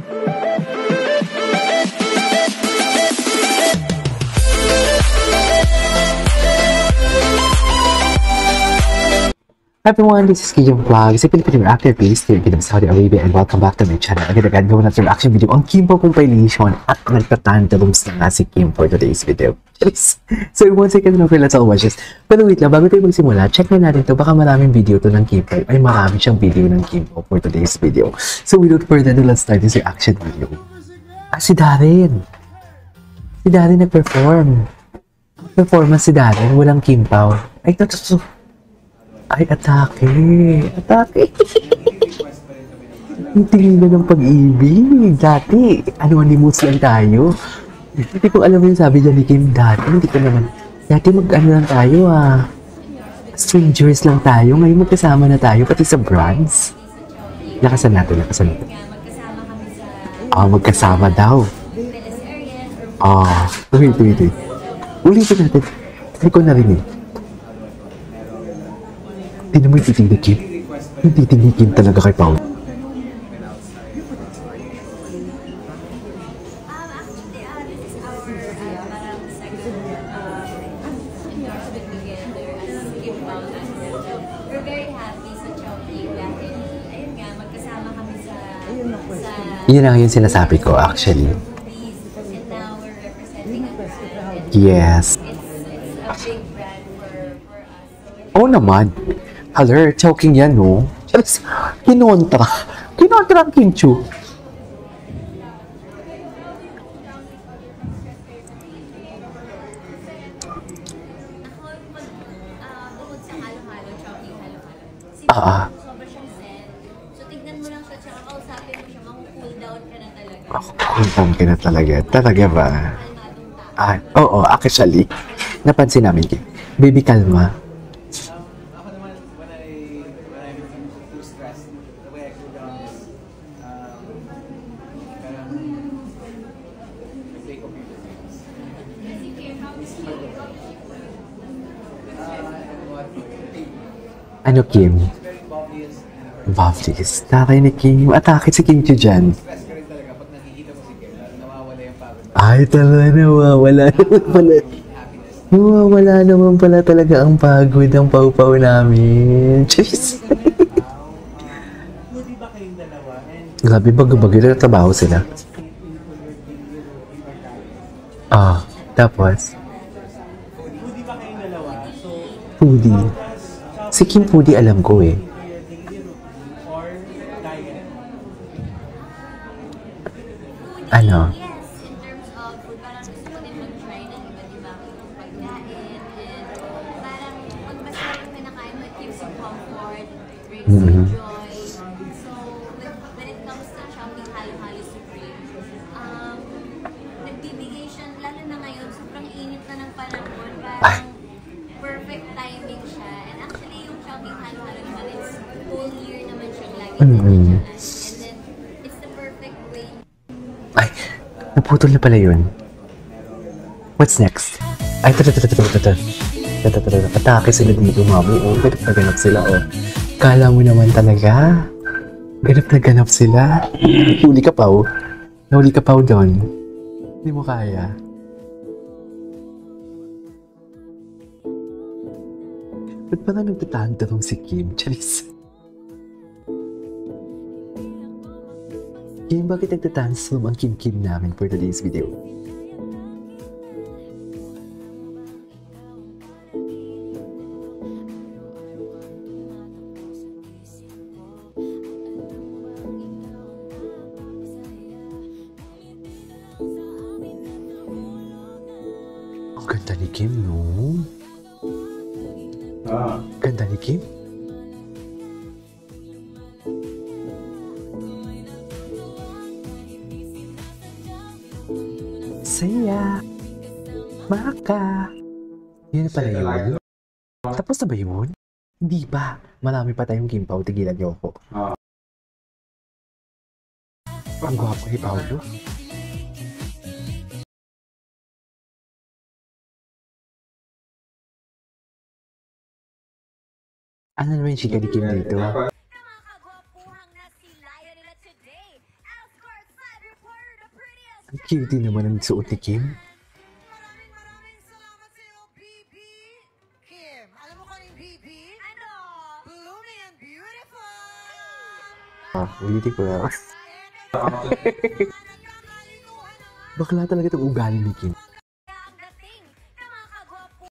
Hi everyone, this is Kijong Vlogs, a Filipino actor based here in Saudi Arabia, and welcome back to my channel. Agad-agad gawin natin reaction video ang Kim compilation at nagtatantalums na nga si Kim for today's video. So in 1 second, let's all watch this. Pero wait lang, bago tayo magsimula, check na natin to. Baka maraming video to ng Kim. Ay, marami siyang video ng Kim for today's video. So without further ado, let's start this reaction video. Si Darren. Si Darren nag-perform. Performance si Darren, walang Kim Pao. Ay, ito. Ay, atake. Atake. Hindi na ng pag-ibig. Dati, anonymous lang tayo. Hindi ko alam yung sabi dyan ni Kim. Dati, hindi ko naman. Dati mag-ano lang tayo strangers lang tayo. Ngayon magkasama na tayo, pati sa brands. Lakasan natin. Magkasama daw. Wait. Ulitin natin. Hindi ko narinig. Hindi naman titig ni Kim. Yung titig ni Kim talaga kay Paul. We're very happy sa Chowking dahil ayun nga, magkasama kami sa Yun ang yung sinasabi ko actually. and now we're representing a brand. Yes. It's a big brand for us. Oo naman. Haler, choking yan, no? Just, kinontra ang Kim Chu. Bukod sa halo-halo, Chowking halo-halo. Sobra siyang zen. So tignan mo lang siya, tsaka kausapin mo siya, maku-cool down ka na talaga. Cool down ka na talaga. Talaga ba? Kalmadong tao. Oo, actually. Napansin namin, Kim. Baby, kalma. Ano, Kim? Bubblies. Tatay ni Kim. Atake si Kim Chu dyan. Ay, talaga. Nawawala naman pala talaga ang pagod ng pau-pau namin. Jeez. Grabe, bago-bago. Nagtatrabaho sila. Tapos? Foodie. Si Kim Foodie alam ko eh. Ano? Yes, in terms of food, parang gusto ko din mag-try ng iba't ibang pagkain and parang pag basta yung pinakain mo, it gives you comfort, it brings you joy. So, when it comes to Chowking Halo-Halo Supreme, nagbibigay siya, lalo na ngayon, sobrang init na ng panahon, parang perfect timing siya. And actually, yung Chowking Halo-Halo naman, it's whole year naman siyang lagi nandiyan. And then, it's the perfect way. Ay, naputol na pala yun. What's next? Ay, atake sila dito, mami. Ganap na ganap sila, Kala mo naman talaga. Ganap na ganap sila. Huli ka pa, Nahuli ka pa, doon. Hindi mo kaya. Ba't parang nagtatantarong si Kim? Charis. Kim, bakit nagtatransform ang Kim namin for today's video? Ang ganda ni Kim, no? Ganda ni Kim? Saya. Maka. Yun pala yun. Tapos na ba yun? Hindi ba? Marami pa tayong Kim Pao. Tigilan niyo ako. Ang gwapo ni Paolo. Ano naman yung chika ni Kim dito? Ang cute din naman ang suot ni Kim. Maraming salamat sa iyo, PP. Kim, alam mo kung yung PP? Ano? Blooming and beautiful! Ulitin ko lang. Nagkakalituhan na nga. Bakla talaga itong ugali ni Kim. Kaya ang dating ng mga kagwapo.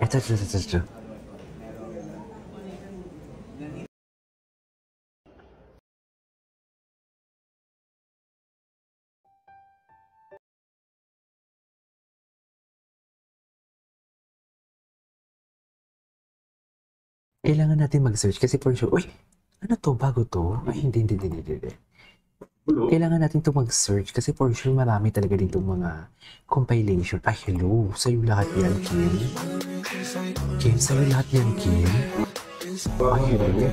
Ito. Kailangan natin mag-search kasi for sure, uy, ano to, bago to? Ay, hindi. Kailangan natin to mag-search kasi for sure marami talaga dito mga compilation. Ay, hello, sa'yo lahat yan, Kim. Kim, sa'yo lahat yan, Kim. Ay, hello.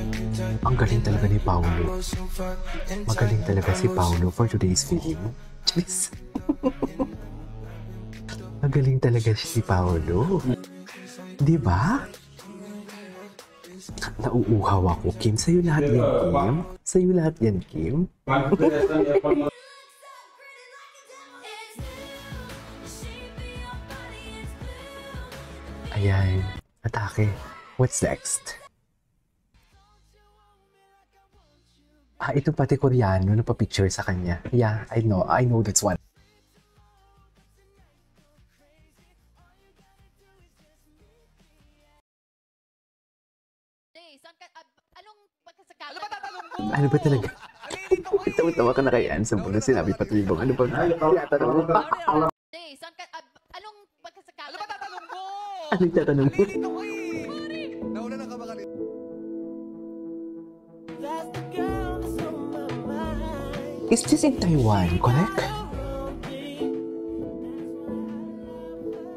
Ang galing talaga ni Paolo. Magaling talaga si Paolo for today's video. Jeez. Magaling talaga si Paolo. Di ba? Nauuhaw ako, Kim. Sa'yo lahat yan, Kim. Sa'yo lahat yan, Kim. Ayan. Atake. What's next? Ito pati Koreano na pa-picture sa kanya. Yeah, I know that's one. Anong pagkasakala? Ano ba tatanong mo? Ano ba talaga? Alilito ko eh. Tawa-tawa ka na kay Ann. Sabi na sinabi pa tuloy bang ano ba? Tinatanong mo pa. Anong pagkasakala? Ano ba tatanong mo? Ano yung tatanong mo? Alilito ko eh. Nauna na ka ba kanina? Is this in Taiwan, correct?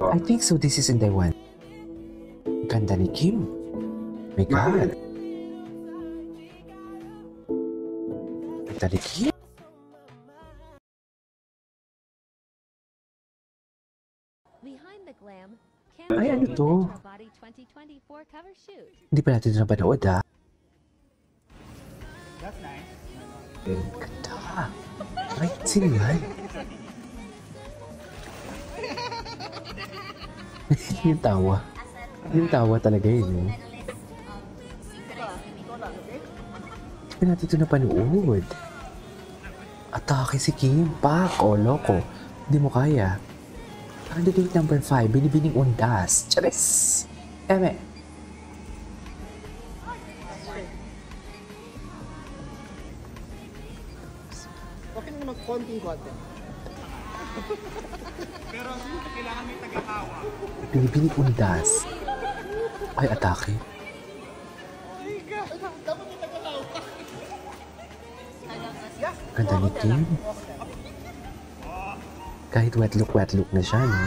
I think so. This is in Taiwan. Ganda ni Kim. My God. Ganda ni Kim. Behind the glam, Ay, ano to? Body 2024 cover shoot. Hindi pa natin ito napanood, ah. That's nice. Ganda. Ay, sino yan? Yung tawa. Yung tawa talaga yun, eh. Hindi pa natin ito napanood. Atake si Kim. Pak. O, loko. Hindi mo kaya. Candidate number 5, Binibining Undas. Charis! Eme. Okay mo mag-konting-konti. Pero kailangan may tagahawa. Binibining Undas. Ay, atake. Ganda ni Kim. Kahit wet look na siya, no?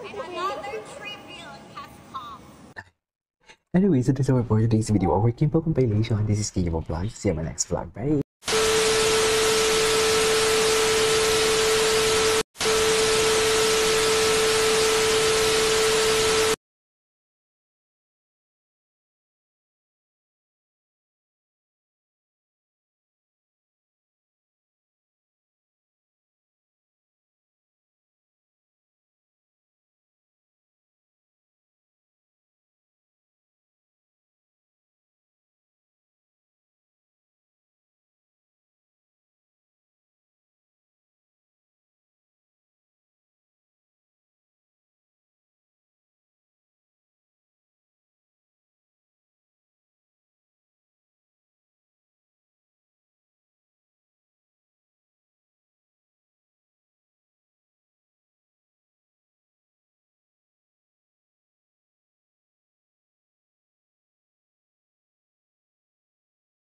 Another tribute has come. Anyways, so that's all for today's video. Our Kimpo compilation. This is Kimpo Vlog. See you in my next vlog. Bye!